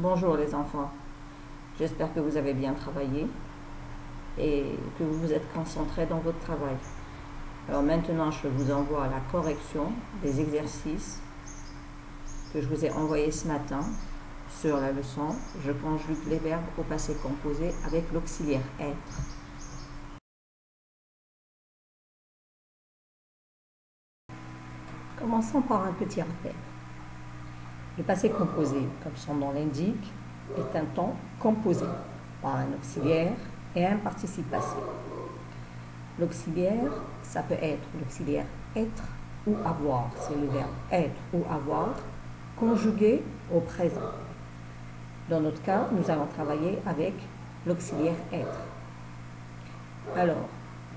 Bonjour les enfants, j'espère que vous avez bien travaillé et que vous vous êtes concentrés dans votre travail. Alors maintenant, je vous envoie la correction des exercices que je vous ai envoyés ce matin sur la leçon. Je conjugue les verbes au passé composé avec l'auxiliaire être. Commençons par un petit rappel. Le passé composé, comme son nom l'indique, est un temps composé par un auxiliaire et un participe passé. L'auxiliaire, ça peut être l'auxiliaire être ou avoir, c'est le verbe être ou avoir, conjugué au présent. Dans notre cas, nous allons travailler avec l'auxiliaire être. Alors,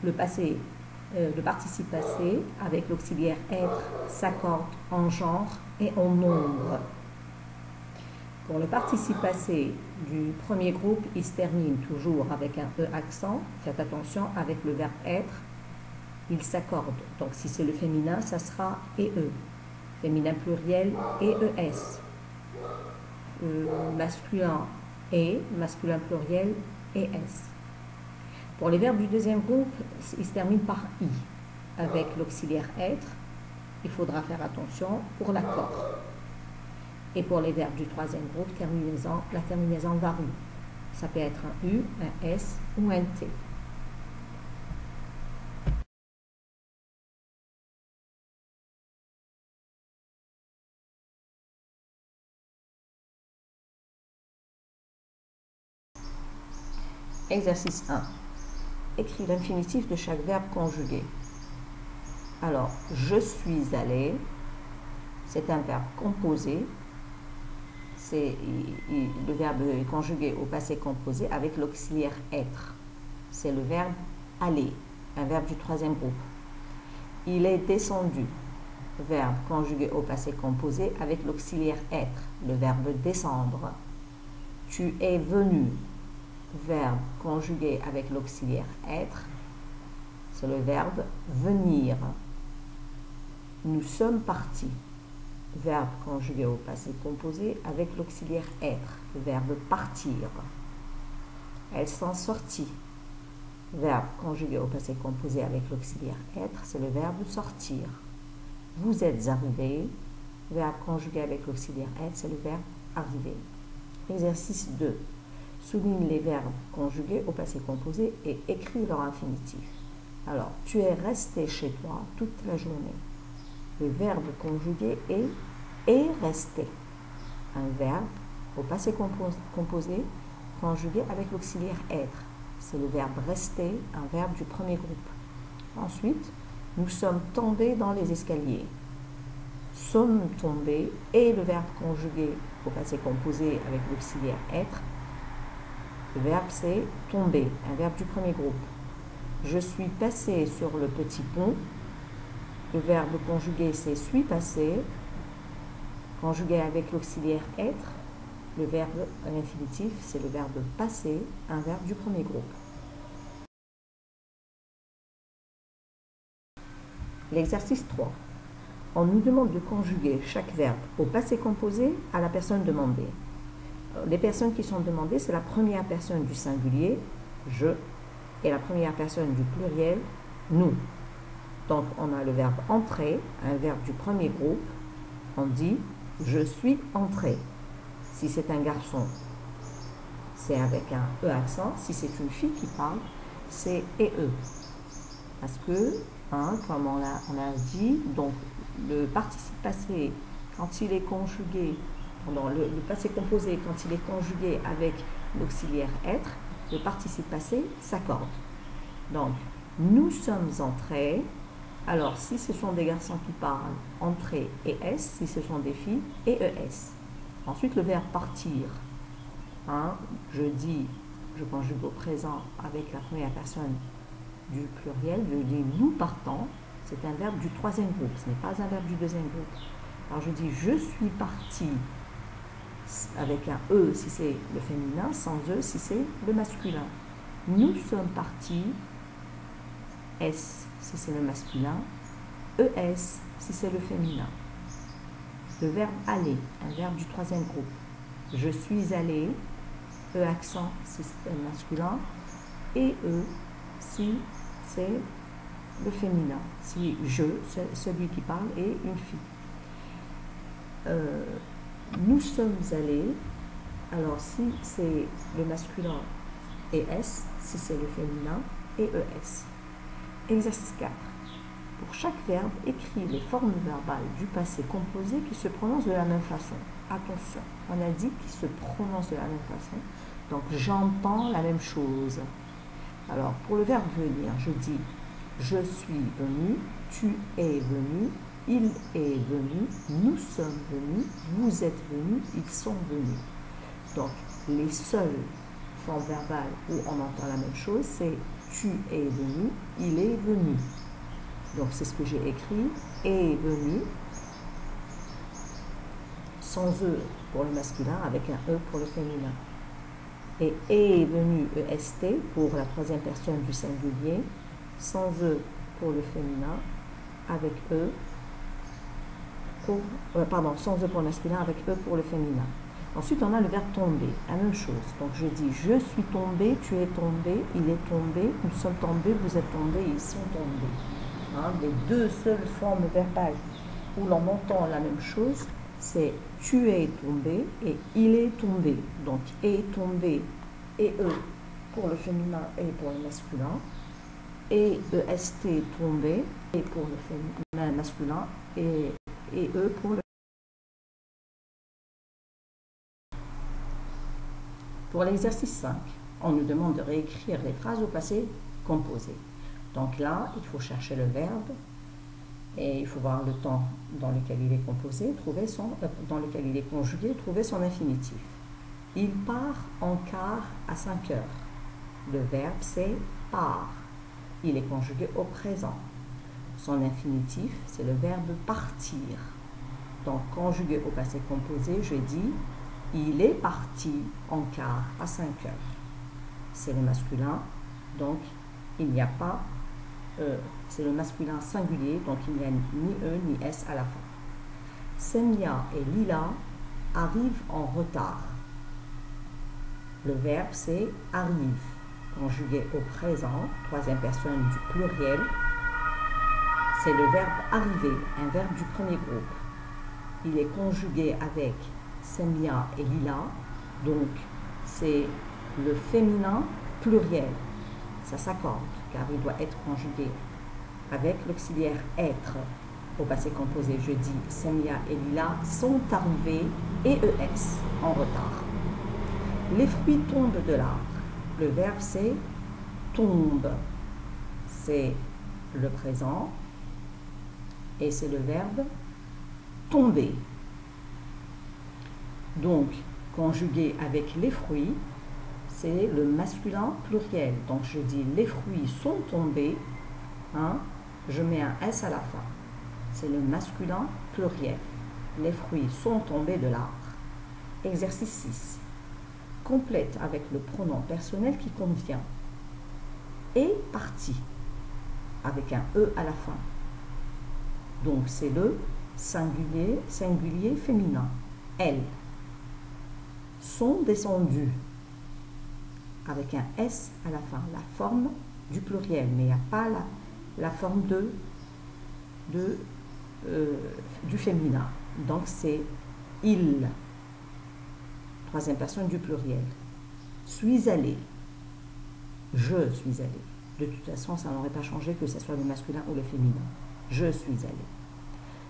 le participe passé avec l'auxiliaire être s'accorde en genre et en nombre. Pour le participe passé du premier groupe, il se termine toujours avec un E accent. Faites attention, avec le verbe être, il s'accorde. Donc si c'est le féminin, ça sera EE. Féminin pluriel, EES. Masculin et, masculin pluriel, ES. Pour les verbes du deuxième groupe, il se termine par I. Avec l'auxiliaire être, il faudra faire attention pour l'accord. Et pour les verbes du troisième groupe, la terminaison varie. Ça peut être un U, un S ou un T. Exercice 1. Écris l'infinitif de chaque verbe conjugué. Alors, je suis allé, c'est un verbe composé. Le verbe est conjugué au passé composé avec l'auxiliaire être. C'est le verbe aller, un verbe du troisième groupe. Il est descendu, verbe conjugué au passé composé avec l'auxiliaire être, le verbe descendre. Tu es venu, verbe conjugué avec l'auxiliaire être, c'est le verbe venir. Nous sommes partis, verbe conjugué au passé composé avec l'auxiliaire être, le verbe partir. Elles sont sorties, verbe conjugué au passé composé avec l'auxiliaire être, c'est le verbe sortir. Vous êtes arrivés, verbe conjugué avec l'auxiliaire être, c'est le verbe arriver. Exercice 2. Souligne les verbes conjugués au passé composé et écris leur infinitif. Alors, tu es resté chez toi toute la journée. Le verbe conjugué est resté. Un verbe au passé composé conjugué avec l'auxiliaire être. C'est le verbe rester, un verbe du premier groupe. Ensuite, nous sommes tombés dans les escaliers. Sommes tombés et le verbe conjugué au passé composé avec l'auxiliaire être. Le verbe c'est tomber, un verbe du premier groupe. Je suis passé sur le petit pont. Le verbe conjugué c'est suis passé, conjugué avec l'auxiliaire être. Le verbe à l'infinitif c'est le verbe passer, un verbe du premier groupe. L'exercice 3. On nous demande de conjuguer chaque verbe au passé composé à la personne demandée. Les personnes qui sont demandées, c'est la première personne du singulier, je, et la première personne du pluriel, nous. Donc, on a le verbe entrer, un verbe du premier groupe. On dit « je suis entré ». Si c'est un garçon, c'est avec un E accent. Si c'est une fille qui parle, c'est EE. Parce que, comme on a dit, donc le participe passé, quand il est conjugué, le passé composé, quand il est conjugué avec l'auxiliaire être, le participe passé s'accorde. Donc, nous sommes entrés. Alors, si ce sont des garçons qui parlent, entrer et S. Si ce sont des filles, et ES. Ensuite, le verbe partir. Je dis, je conjugue au présent avec la première personne du pluriel. Je dis nous partons. C'est un verbe du troisième groupe. Ce n'est pas un verbe du deuxième groupe. Alors, je dis je suis parti avec un E si c'est le féminin, sans E si c'est le masculin. Nous sommes partis, S si c'est le masculin, ES si c'est le féminin. Le verbe aller, un verbe du troisième groupe. Je suis allé, E accent si c'est le masculin, et E si c'est le féminin. Si je, celui qui parle, est une fille. Nous sommes allés, alors si c'est le masculin, ES, si c'est le féminin, et ES. Exercice 4. Pour chaque verbe, écris les formes verbales du passé composé qui se prononcent de la même façon. Attention, on a dit qu'ils se prononcent de la même façon. Donc, j'entends la même chose. Alors, pour le verbe venir, je dis « je suis venu »,« tu es venu »,« il est venu »,« nous sommes venus »,« vous êtes venus »,« ils sont venus ». Donc, les seules formes verbales où on entend la même chose, c'est « tu es venu »,« il est venu ». Donc, c'est ce que j'ai écrit, est venu, sans E pour le masculin, avec un E pour le féminin. Et est venu, EST, pour la troisième personne du singulier, sans E pour le féminin, avec E pour, sans E pour le masculin, avec E pour le féminin. Ensuite, on a le verbe tomber, la même chose. Donc, je dis, je suis tombé, tu es tombé, il est tombé, nous sommes tombés, vous êtes tombés, ils sont tombés. Les deux seules formes verbales où l'on entend la même chose, c'est tu es tombé et il est tombé. Donc, est tombé et E pour le féminin et pour le masculin. Et EST tombé et pour le féminin masculin et E pour le. Pour l'exercice 5, on nous demande de réécrire les phrases au passé composé. Donc là, il faut chercher le verbe et il faut voir le temps dans lequel il est composé, dans lequel il est conjugué, trouver son infinitif. Il part en car à 5 heures. Le verbe c'est part. Il est conjugué au présent. Son infinitif, c'est le verbe partir. Donc conjugué au passé composé, je dis il est parti en car à 5 heures. C'est le masculin, donc il n'y a pas c'est le masculin singulier, donc il n'y a ni E ni S à la fin. Semia et Lila arrivent en retard. Le verbe c'est arrive, conjugué au présent, troisième personne du pluriel. C'est le verbe arriver, un verbe du premier groupe. Il est conjugué avec Semia et Lila, donc c'est le féminin pluriel. Ça s'accorde car il doit être conjugué avec l'auxiliaire être au passé composé. Je dis Semia et Lila sont arrivés et ES en retard. Les fruits tombent de l'arbre. Le verbe c'est tombe. C'est le présent et c'est le verbe tomber. Donc, conjugué avec les fruits, c'est le masculin pluriel. Donc, je dis les fruits sont tombés. Je mets un S à la fin. C'est le masculin pluriel. Les fruits sont tombés de l'arbre. Exercice 6. Complète avec le pronom personnel qui convient. Est parti. Avec un E à la fin. Donc, c'est le singulier féminin. Elles sont descendues avec un S à la fin, la forme du pluriel, mais il n'y a pas la forme du féminin. Donc c'est il, troisième personne du pluriel. Suis allé, je suis allé. De toute façon, ça n'aurait pas changé que ce soit le masculin ou le féminin. Je suis allé.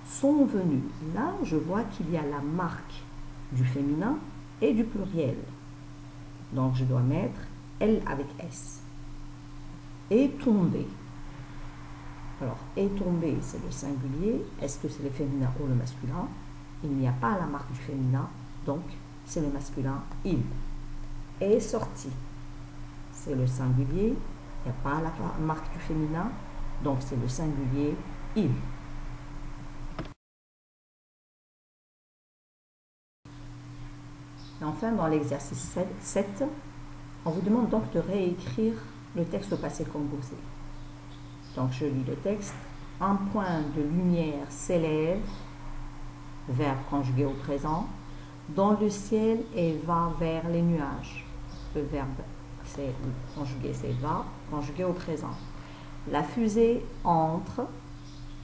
Sont venus. Là, je vois qu'il y a la marque du féminin et du pluriel. Donc, je dois mettre elle avec S. Est tombé. Alors, est tombé, c'est le singulier. Est-ce que c'est le féminin ou le masculin? Il n'y a pas la marque du féminin, donc c'est le masculin, il. Est sorti. C'est le singulier. Il n'y a pas la marque du féminin, donc c'est le singulier, il. Et enfin, dans l'exercice 7, on vous demande donc de réécrire le texte au passé composé. Donc, je lis le texte. Un point de lumière s'élève, verbe conjugué au présent. dans le ciel et va vers les nuages. Le verbe c'est conjugué, c'est va, conjugué au présent. La fusée entre,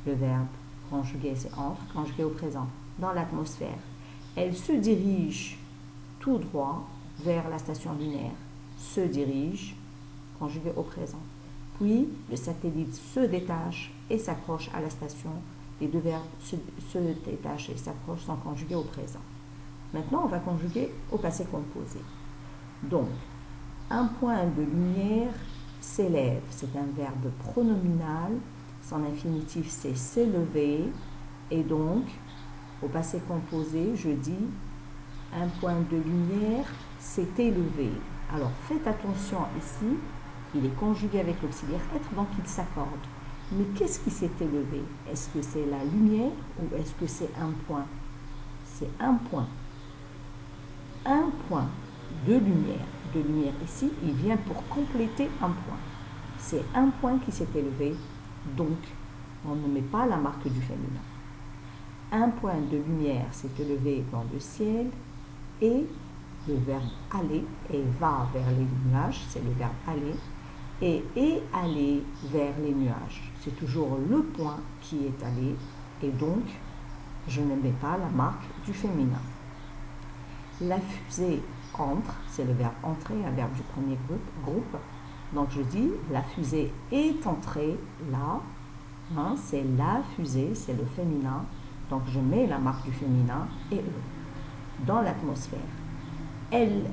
le verbe conjugué c'est entre, conjugué au présent, dans l'atmosphère. Elle se dirige tout droit vers la station lunaire. Se dirige, conjugué au présent. Puis le satellite se détache et s'accroche à la station. Les deux verbes se détachent et s'accrochent sont conjugués au présent. Maintenant, on va conjuguer au passé composé. Donc, un point de lumière s'élève. C'est un verbe pronominal. Son infinitif, c'est s'élever. Et donc, au passé composé, je dis un point de lumière s'est élevé. Alors, faites attention ici. Il est conjugué avec l'auxiliaire être, donc il s'accorde. Mais qu'est-ce qui s'est élevé? Est-ce que c'est la lumière ou est-ce que c'est un point? C'est un point. Un point de lumière. De lumière ici, il vient pour compléter un point. C'est un point qui s'est élevé, donc on ne met pas la marque du féminin. Un point de lumière s'est élevé dans le ciel et le verbe aller et va vers les nuages, c'est le verbe aller, et est allé vers les nuages. C'est toujours le point qui est allé et donc je ne mets pas la marque du féminin. La fusée entre, c'est le verbe entrer, un verbe du premier groupe. Donc je dis la fusée est entrée là, hein, c'est la fusée, c'est le féminin. Donc je mets la marque du féminin et E dans l'atmosphère. Elle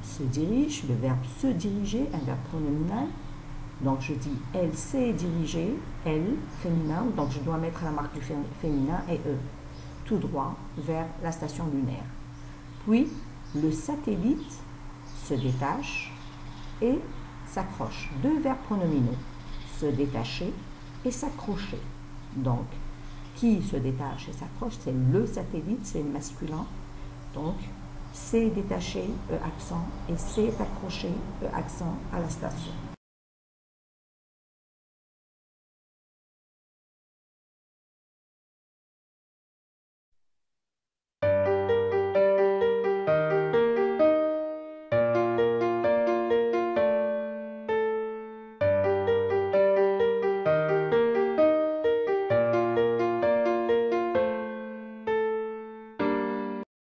se dirige, le verbe se diriger, un verbe pronominal. Donc je dis elle s'est dirigée, elle, féminin, donc je dois mettre la marque du féminin et E, tout droit vers la station lunaire. Puis le satellite se détache et s'accroche. Deux verbes pronominaux, se détacher et s'accrocher. Donc, qui se détache et s'accroche, c'est le satellite, c'est masculin. Donc, s'est détaché, E accent, et s'est accroché, E accent à la station.